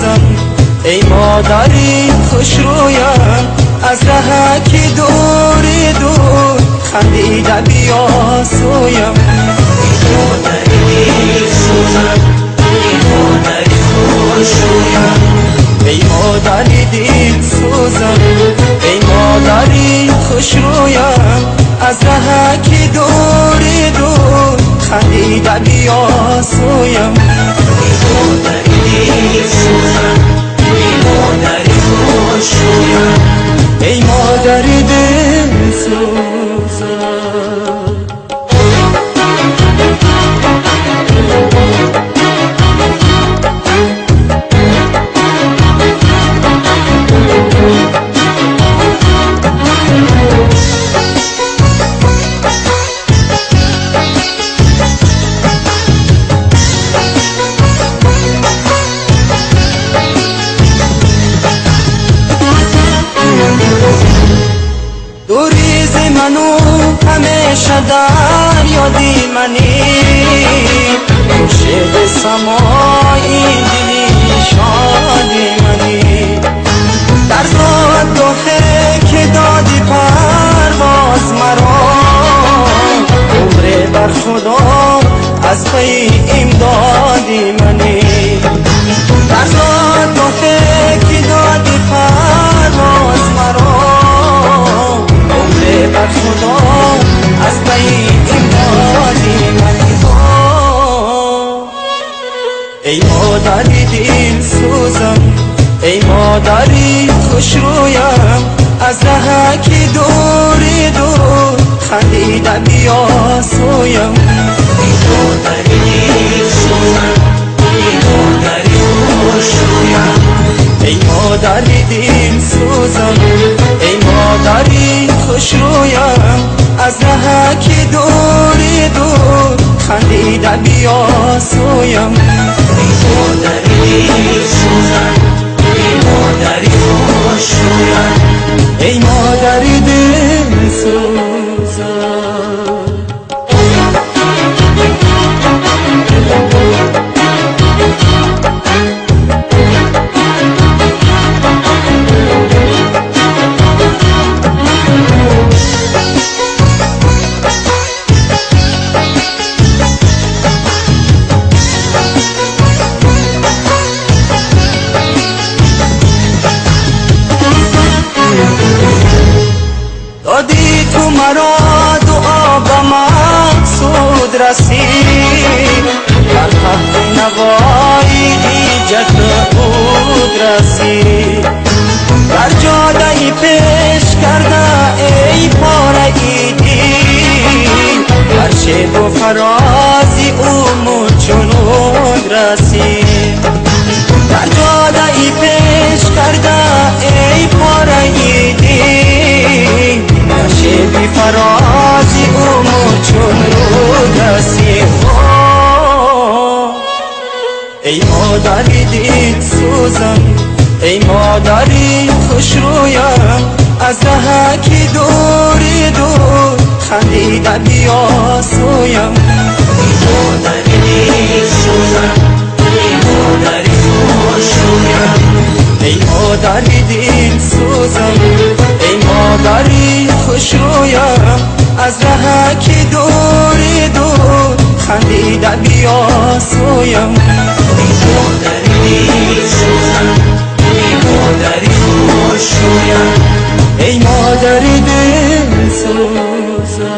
سوزم، ای مادری خوشرویم، از رهکی دوری دور خندیده بیا سویم. ای مادری سوزم، ای مادری خوشرویم، ای مادری دل سوزم، ای مادری خوشرویم، از رهکی دوری دور خندیده بیا سویم. ای مادری دل سوزم، ای مادری خوشرویم، ای مادری دل سوزم. دوریز منو همیشه در یادی منی، شد سمایی دلی شادی منی، در زاد دوخه که دادی پرواز مرا، عمر بر خدا از پی امدادی منی، در زاد دوخه که دادی پرواز مرا، بر خدا از پی امدادی منی. ای مادری دل سوزم، ای مادری خوشرویم، از رهکی دوری دور خندیده بیا سویم. ای مادری دل سوزم، ای مادری خوشرویم، ای مادری دل سوزم، ای مادری خوشرویم، از رهکی دوری دور خندیده بیا سویم. ای مادری دل سوزم، ای مادری خوشرویم، ای مادری دل سوزم. دادی تو مرا دعا به مقصود رسید، در تحت نوایی دیجت بود رسید، در جاده پیش کرده ای پاره ایدی، هر شیب و فرازی او چنود رسید، در جاده پیش کرده ای پاره ایدی، بی فرازی او چنود رسید. ای مادری دل سوزم، ای مادری خوشرویم، از رهکی دوری دور خندیده بیا سویم. ای مادری دل سوزم، ای مادری خوشرویم، ای مادری دل سوزم، ای مادری خوشرویم، از رهکی دوری دور خندیده بیا سویم. ای مادری دل سوزم، ای مادری خوشرویم، ای مادری دل سوزم.